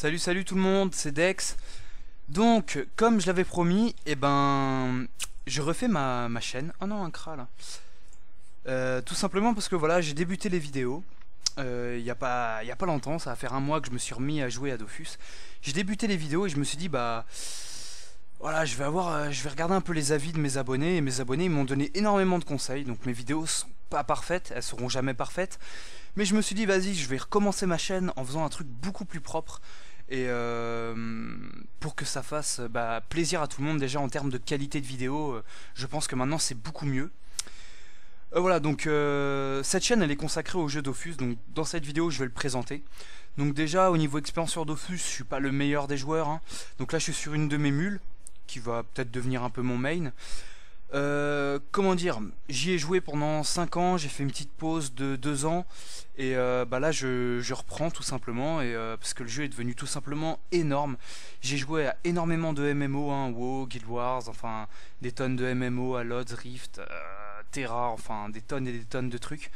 Salut tout le monde, c'est Dex. Donc, comme je l'avais promis, je refais ma chaîne. Oh non, un crat là. Tout simplement parce que voilà, j'ai débuté les vidéos. Y a pas longtemps, ça va faire un mois que je me suis remis à jouer à Dofus. J'ai débuté les vidéos et je me suis dit, bah voilà, je vais regarder un peu les avis de mes abonnés. Et mes abonnés ils m'ont donné énormément de conseils. Donc mes vidéos sont pas parfaites, elles seront jamais parfaites. Mais je me suis dit, vas-y, je vais recommencer ma chaîne en faisant un truc beaucoup plus propre. Et pour que ça fasse plaisir à tout le monde déjà en termes de qualité de vidéo, je pense que maintenant c'est beaucoup mieux. Voilà, donc cette chaîne elle est consacrée au jeu Dofus, donc dans cette vidéo je vais le présenter. Donc déjà au niveau expérience sur Dofus, je suis pas le meilleur des joueurs, hein. Donc là je suis sur une de mes mules, qui va peut-être devenir un peu mon main. Comment dire, j'y ai joué pendant 5 ans, j'ai fait une petite pause de 2 ans et là je reprends tout simplement parce que le jeu est devenu tout simplement énorme. J'ai joué à énormément de MMO, hein, WoW, Guild Wars, enfin des tonnes de MMO, à Lodz, Rift, Terra, enfin des tonnes et des tonnes de trucs.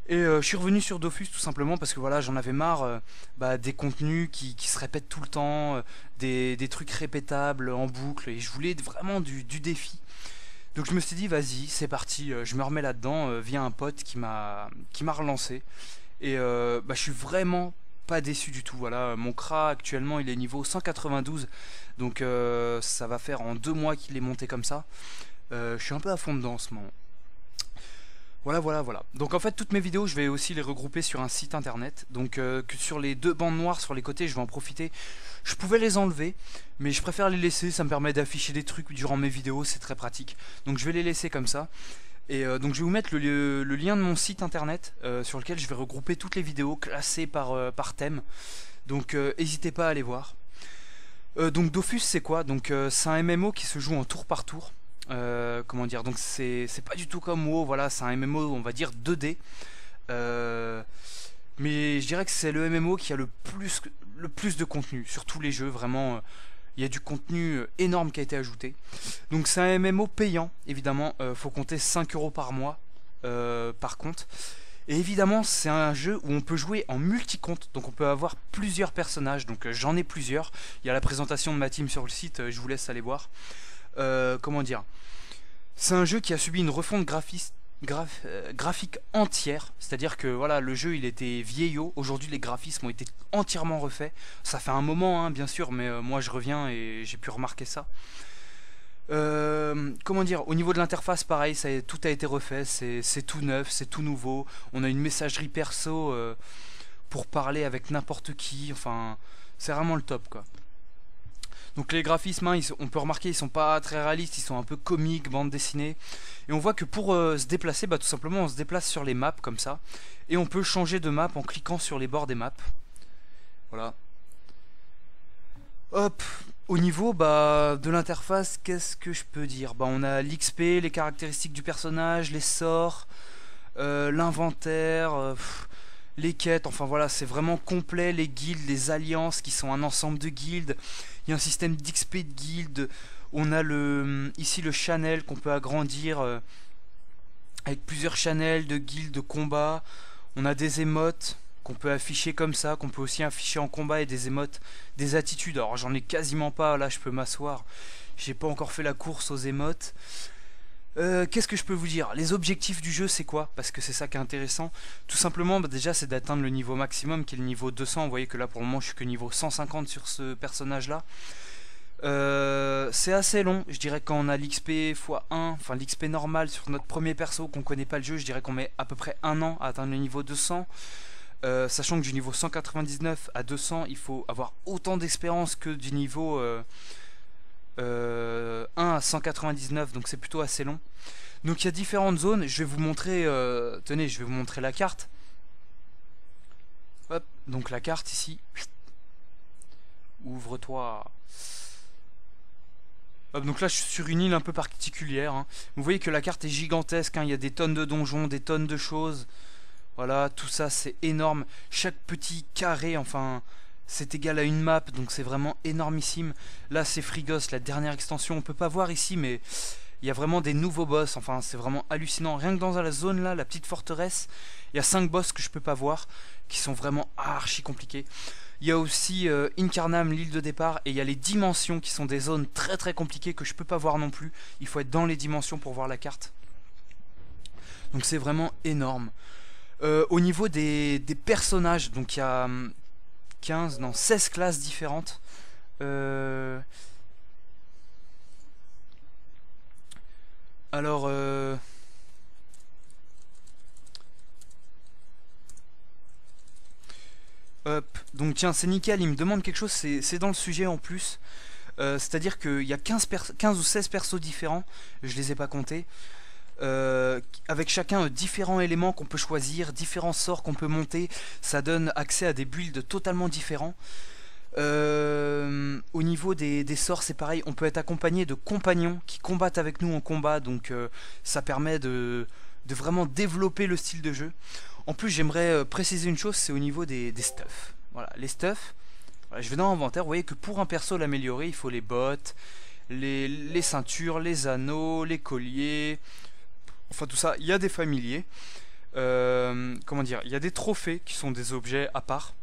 Et je suis revenu sur Dofus tout simplement parce que voilà, j'en avais marre des contenus qui se répètent tout le temps, des trucs répétables en boucle, et je voulais vraiment du défi. Donc je me suis dit vas-y, c'est parti, je me remets là-dedans via un pote qui m'a relancé. Et je suis vraiment pas déçu du tout. Voilà, mon Kra actuellement il est niveau 192, donc ça va faire en 2 mois qu'il est monté comme ça. Je suis un peu à fond dedans en ce moment. Voilà. Donc en fait toutes mes vidéos je vais aussi les regrouper sur un site internet. Donc que sur les 2 bandes noires sur les côtés je vais en profiter. Je pouvais les enlever mais je préfère les laisser, ça me permet d'afficher des trucs durant mes vidéos, c'est très pratique. Donc je vais les laisser comme ça. Et donc je vais vous mettre le lien de mon site internet sur lequel je vais regrouper toutes les vidéos classées par thème. Donc n'hésitez pas à aller voir. Donc Dofus c'est quoi? Donc c'est un MMO qui se joue en tour par tour. Comment dire, donc c'est pas du tout comme WoW, voilà, c'est un MMO on va dire 2D, mais je dirais que c'est le MMO qui a le plus de contenu sur tous les jeux, vraiment. Il y a du contenu énorme qui a été ajouté. Donc c'est un MMO payant, évidemment, faut compter 5 € par mois par compte. Et évidemment c'est un jeu où on peut jouer en multi-compte, donc on peut avoir plusieurs personnages, donc j'en ai plusieurs. Il y a la présentation de ma team sur le site, je vous laisse aller voir. Comment dire, c'est un jeu qui a subi une refonte graphique entière, c'est-à-dire que voilà, le jeu il était vieillot, aujourd'hui les graphismes ont été entièrement refaits. Ça fait un moment hein, bien sûr, mais moi je reviens et j'ai pu remarquer ça. Comment dire, au niveau de l'interface pareil, tout a été refait, c'est tout neuf, c'est tout nouveau. On a une messagerie perso pour parler avec n'importe qui, enfin c'est vraiment le top quoi. Donc les graphismes, hein, on peut remarquer, ils sont pas très réalistes, ils sont un peu comiques, bande dessinée. Et on voit que pour se déplacer, tout simplement on se déplace sur les maps comme ça. Et on peut changer de map en cliquant sur les bords des maps. Voilà. Hop, au niveau de l'interface, qu'est-ce que je peux dire? On a l'XP, les caractéristiques du personnage, les sorts, l'inventaire, les quêtes, enfin voilà, c'est vraiment complet, les guildes, les alliances qui sont un ensemble de guildes. Il y a un système d'XP de guildes. On a ici le channel qu'on peut agrandir avec plusieurs channels de guildes de combat. On a des émotes qu'on peut afficher comme ça, qu'on peut aussi afficher en combat, et des émotes, des attitudes. Alors j'en ai quasiment pas, là je peux m'asseoir. J'ai pas encore fait la course aux émotes. Qu'est-ce que je peux vous dire? Les objectifs du jeu c'est quoi? Parce que c'est ça qui est intéressant. Tout simplement déjà c'est d'atteindre le niveau maximum qui est le niveau 200. Vous voyez que là pour le moment je suis que niveau 150 sur ce personnage là. C'est assez long, je dirais, quand on a l'XP x1, enfin l'XP normal sur notre premier perso, qu'on connaît pas le jeu, je dirais qu'on met à peu près 1 an à atteindre le niveau 200. Sachant que du niveau 199 à 200 il faut avoir autant d'expérience que du niveau 1 à 199, donc c'est plutôt assez long. Donc il y a différentes zones, je vais vous montrer, tenez, je vais vous montrer la carte. Hop, donc la carte ici. Ouvre-toi. Hop, donc là je suis sur une île un peu particulière, hein. Vous voyez que la carte est gigantesque, hein. Il y a des tonnes de donjons, des tonnes de choses. Voilà, tout ça c'est énorme. Chaque petit carré, enfin, c'est égal à une map, donc c'est vraiment énormissime. Là c'est Frigos, la dernière extension. On peut pas voir ici, mais il y a vraiment des nouveaux boss. Enfin, c'est vraiment hallucinant. Rien que dans la zone là, la petite forteresse, il y a 5 boss que je peux pas voir, qui sont vraiment archi compliqués. Il y a aussi Incarnam, l'île de départ, et il y a les dimensions qui sont des zones très très compliquées que je peux pas voir non plus. Il faut être dans les dimensions pour voir la carte. Donc c'est vraiment énorme. Au niveau des personnages, donc il y a 16 classes différentes. Alors... Hop, donc tiens, c'est nickel, il me demande quelque chose, c'est dans le sujet en plus. C'est-à-dire qu'il y a 15 ou 16 persos différents, je les ai pas comptés. Avec chacun différents éléments qu'on peut choisir, différents sorts qu'on peut monter. Ça donne accès à des builds totalement différents. Au niveau des sorts, c'est pareil, on peut être accompagné de compagnons qui combattent avec nous en combat, donc ça permet de vraiment développer le style de jeu. En plus, j'aimerais préciser une chose, c'est au niveau des stuffs. Voilà, les stuffs, voilà, je vais dans l'inventaire, vous voyez que pour un perso l'améliorer, il faut les bottes, les ceintures, les anneaux, les colliers, enfin tout ça. Il y a des familiers, comment dire, il y a des trophées qui sont des objets à part,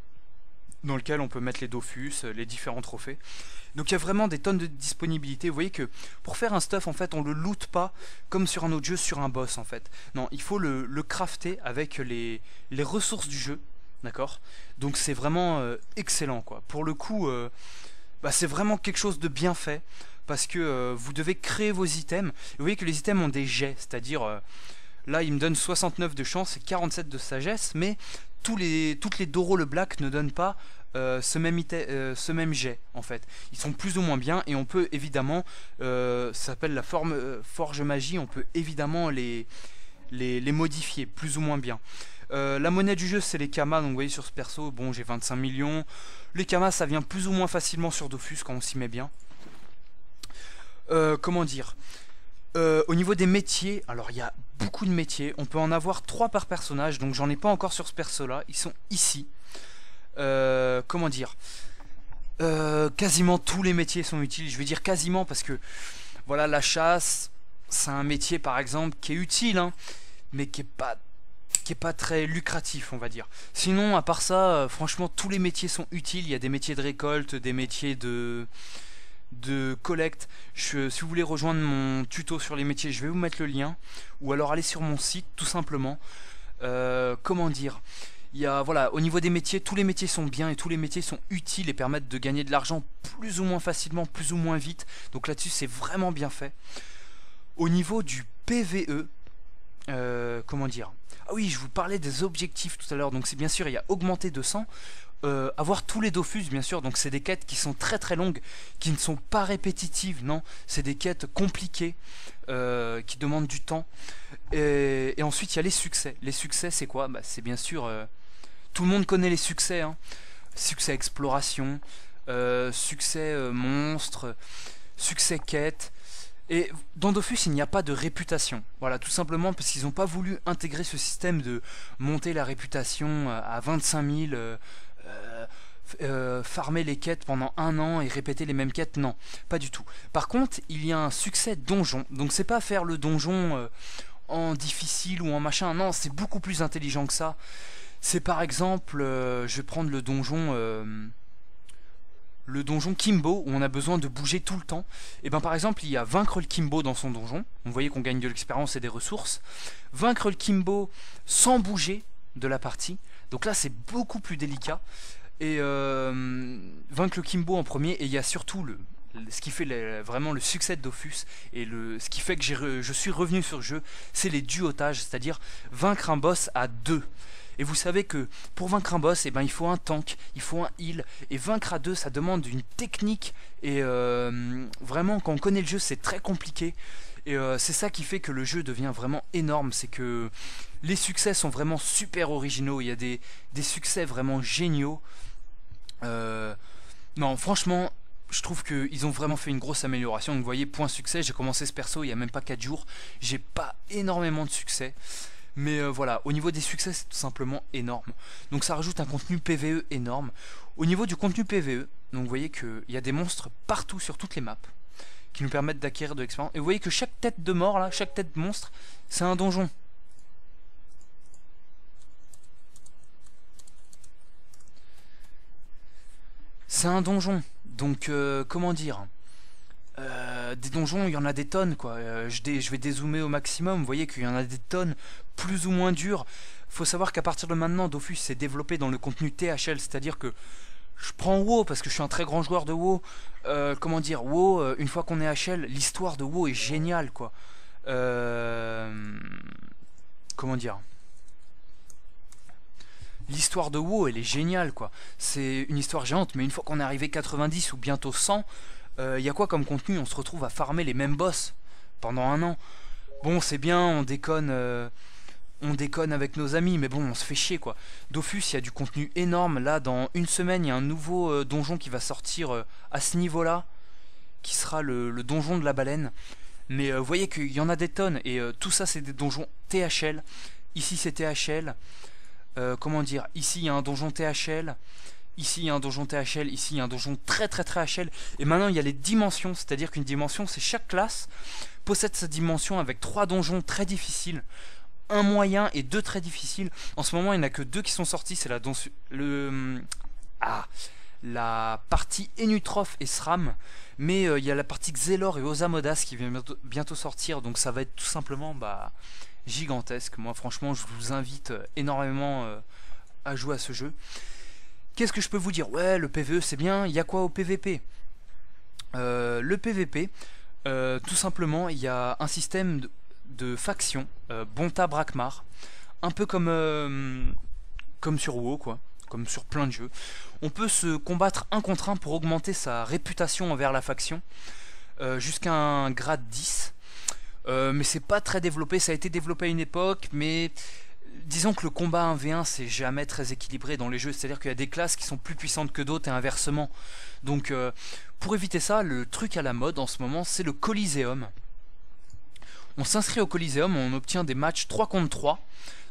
dans lequel on peut mettre les Dofus, les différents trophées. Donc il y a vraiment des tonnes de disponibilité. Vous voyez que pour faire un stuff, en fait, on le loot pas comme sur un autre jeu, sur un boss, en fait. Non, il faut le crafter avec les ressources du jeu, d'accord? Donc c'est vraiment excellent, quoi. Pour le coup, c'est vraiment quelque chose de bien fait, parce que vous devez créer vos items. Et vous voyez que les items ont des jets, c'est-à-dire... là, il me donne 69 de chance et 47 de sagesse, mais toutes les Doro le Black ne donnent pas ce même jet, en fait. Ils sont plus ou moins bien, et on peut évidemment, ça s'appelle la forge magie, on peut évidemment les modifier plus ou moins bien. La monnaie du jeu, c'est les kamas, donc vous voyez sur ce perso, bon, j'ai 25 millions. Les kamas, ça vient plus ou moins facilement sur Dofus quand on s'y met bien. Comment dire, au niveau des métiers, alors il y a beaucoup de métiers, on peut en avoir 3 par personnage, donc j'en ai pas encore sur ce perso là, ils sont ici. Comment dire, quasiment tous les métiers sont utiles, je vais dire quasiment parce que voilà, la chasse, c'est un métier par exemple qui est utile, hein, mais qui est pas très lucratif, on va dire. Sinon, à part ça, franchement, tous les métiers sont utiles, il y a des métiers de récolte, des métiers de collecte. Si vous voulez rejoindre mon tuto sur les métiers, je vais vous mettre le lien, ou alors aller sur mon site tout simplement. Comment dire, il y a, voilà, au niveau des métiers, tous les métiers sont bien et tous les métiers sont utiles et permettent de gagner de l'argent plus ou moins facilement, plus ou moins vite, donc là-dessus c'est vraiment bien fait. Au niveau du PVE, comment dire, ah oui, je vous parlais des objectifs tout à l'heure, donc c'est bien sûr, il y a augmenter de 100, avoir tous les Dofus bien sûr, donc c'est des quêtes qui sont très très longues, qui ne sont pas répétitives, non, c'est des quêtes compliquées, qui demandent du temps, et ensuite il y a les succès c'est quoi? C'est bien sûr, tout le monde connaît les succès, hein. Succès exploration, succès monstre, succès quête. Et dans Dofus, il n'y a pas de réputation. Voilà, tout simplement parce qu'ils n'ont pas voulu intégrer ce système de monter la réputation à 25 000, farmer les quêtes pendant 1 an et répéter les mêmes quêtes. Non, pas du tout. Par contre, il y a un succès donjon. Donc c'est pas faire le donjon en difficile ou en machin. Non, c'est beaucoup plus intelligent que ça. C'est par exemple, je vais prendre le donjon Kimbo, où on a besoin de bouger tout le temps. Et ben par exemple, il y a vaincre le Kimbo dans son donjon. Vous voyez qu'on gagne de l'expérience et des ressources. Vaincre le Kimbo sans bouger de la partie. Donc là, c'est beaucoup plus délicat. Et vaincre le Kimbo en premier. Et il y a surtout ce qui fait vraiment le succès de Dofus et ce qui fait que je suis revenu sur le jeu, c'est les duotages, c'est-à-dire vaincre un boss à 2. Et vous savez que pour vaincre un boss, il faut un tank, il faut un heal, et vaincre à 2, ça demande une technique, et vraiment, quand on connaît le jeu, c'est très compliqué. Et c'est ça qui fait que le jeu devient vraiment énorme, c'est que les succès sont vraiment super originaux, il y a des succès vraiment géniaux. Non, franchement, je trouve qu'ils ont vraiment fait une grosse amélioration. Donc vous voyez, point succès, j'ai commencé ce perso il n'y a même pas 4 jours, j'ai pas énormément de succès. Mais voilà, au niveau des succès, c'est tout simplement énorme. Donc ça rajoute un contenu PVE énorme. Au niveau du contenu PVE, donc vous voyez qu'il y a des monstres partout sur toutes les maps qui nous permettent d'acquérir de l'expérience. Et vous voyez que chaque tête de mort, là, chaque tête de monstre, c'est un donjon. c'est un donjon. Donc, comment dire, des donjons, il y en a des tonnes, quoi. Je vais dézoomer au maximum. Vous voyez qu'il y en a des tonnes, plus ou moins dures. Faut savoir qu'à partir de maintenant, Dofus s'est développé dans le contenu THL, c'est-à-dire que je prends WoW parce que je suis un très grand joueur de WoW. Comment dire, WoW, une fois qu'on est HL, l'histoire de WoW est géniale, quoi. Comment dire, l'histoire de WoW, elle est géniale, quoi. C'est une histoire géante, mais une fois qu'on est arrivé 90 ou bientôt 100, y a quoi comme contenu? On se retrouve à farmer les mêmes boss pendant un an. Bon, c'est bien, on déconne avec nos amis, mais bon, on se fait chier, quoi. Dofus, il y a du contenu énorme. Là, dans une semaine, il y a un nouveau donjon qui va sortir à ce niveau-là, qui sera le donjon de la baleine. Mais vous voyez qu'il y en a des tonnes, et tout ça, c'est des donjons THL. Ici, c'est THL. Comment dire, ici, il y a un donjon THL. Ici, il y a un donjon THL. Ici, il y a un donjon très HL. Et maintenant, il y a les dimensions, c'est-à-dire qu'une dimension, c'est chaque classe possède sa dimension avec 3 donjons très difficiles, un moyen et 2 très difficiles. En ce moment, il n'y en a que 2 qui sont sortis. C'est la partie Enutrof et Sram. Mais il y a la partie Xelor et Osamodas qui vient bientôt sortir. Donc ça va être tout simplement gigantesque. Moi, franchement, je vous invite énormément à jouer à ce jeu. Qu'est-ce que je peux vous dire? Ouais, le PvE, c'est bien. Il y a quoi au PvP? Le PvP, tout simplement, il y a un système de factions, Bonta Brakmar, un peu comme sur WoW, quoi, comme sur plein de jeux. On peut se combattre 1 contre 1 pour augmenter sa réputation envers la faction, jusqu'à un grade 10. Mais c'est pas très développé, ça a été développé à une époque, mais disons que le combat 1v1 c'est jamais très équilibré dans les jeux, c'est à dire qu'il y a des classes qui sont plus puissantes que d'autres et inversement. Donc pour éviter ça, le truc à la mode en ce moment c'est le Coliseum. On s'inscrit au Coliseum, on obtient des matchs 3 contre 3.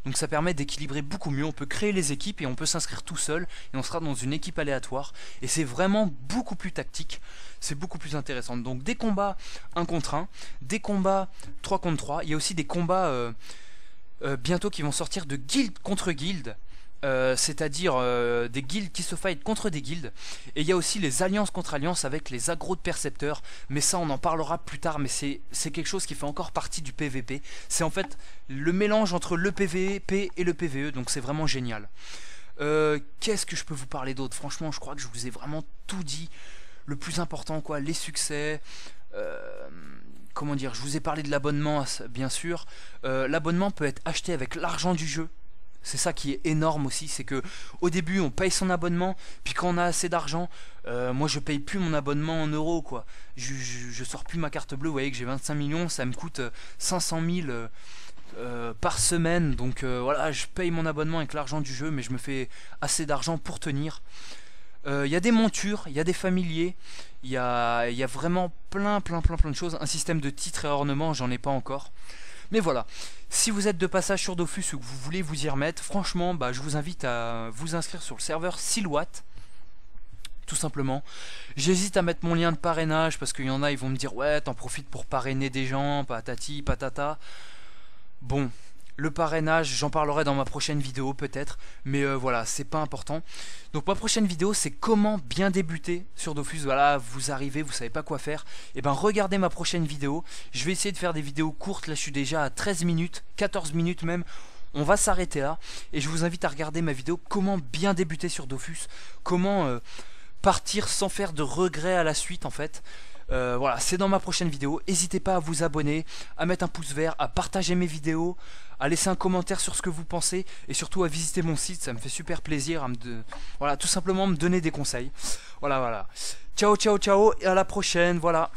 Donc ça permet d'équilibrer beaucoup mieux, on peut créer les équipes et on peut s'inscrire tout seul et on sera dans une équipe aléatoire et c'est vraiment beaucoup plus tactique, c'est beaucoup plus intéressant. Donc des combats 1 contre 1, des combats 3 contre 3, il y a aussi des combats bientôt qui vont sortir de guilde contre guilde, c'est-à-dire des guildes qui se fight contre des guildes, et il y a aussi les alliances contre alliances avec les agros de percepteurs, mais ça on en parlera plus tard, mais c'est quelque chose qui fait encore partie du PVP, c'est en fait le mélange entre le PVP et le PVE, donc c'est vraiment génial. Qu'est-ce que je peux vous parler d'autre? Franchement, je crois que je vous ai vraiment tout dit, le plus important, quoi, les succès, comment dire, je vous ai parlé de l'abonnement, bien sûr. L'abonnement peut être acheté avec l'argent du jeu. C'est ça qui est énorme aussi, c'est que au début on paye son abonnement, puis quand on a assez d'argent, moi je paye plus mon abonnement en euros, quoi. Je sors plus ma carte bleue, vous voyez que j'ai 25 millions, ça me coûte 500 000 par semaine, donc voilà, je paye mon abonnement avec l'argent du jeu, mais je me fais assez d'argent pour tenir. Il y a des montures, il y a des familiers, il y a vraiment plein de choses. Un système de titres et ornements, j'en ai pas encore. Mais voilà, si vous êtes de passage sur Dofus ou que vous voulez vous y remettre, franchement, je vous invite à vous inscrire sur le serveur Silhouette, tout simplement. J'hésite à mettre mon lien de parrainage parce qu'il y en a, ils vont me dire ouais, t'en profites pour parrainer des gens, patati, patata. Bon, le parrainage, j'en parlerai dans ma prochaine vidéo peut-être, mais voilà, c'est pas important. Donc ma prochaine vidéo, c'est comment bien débuter sur Dofus. Voilà, vous arrivez, vous savez pas quoi faire, et ben regardez ma prochaine vidéo. Je vais essayer de faire des vidéos courtes, là je suis déjà à 13 minutes, 14 minutes même. On va s'arrêter là, et je vous invite à regarder ma vidéo comment bien débuter sur Dofus, comment partir sans faire de regrets à la suite en fait. Voilà, c'est dans ma prochaine vidéo. N'hésitez pas à vous abonner, à mettre un pouce vert, à partager mes vidéos, à laisser un commentaire sur ce que vous pensez et surtout à visiter mon site, ça me fait super plaisir voilà, tout simplement me donner des conseils. Voilà. Ciao et à la prochaine, voilà.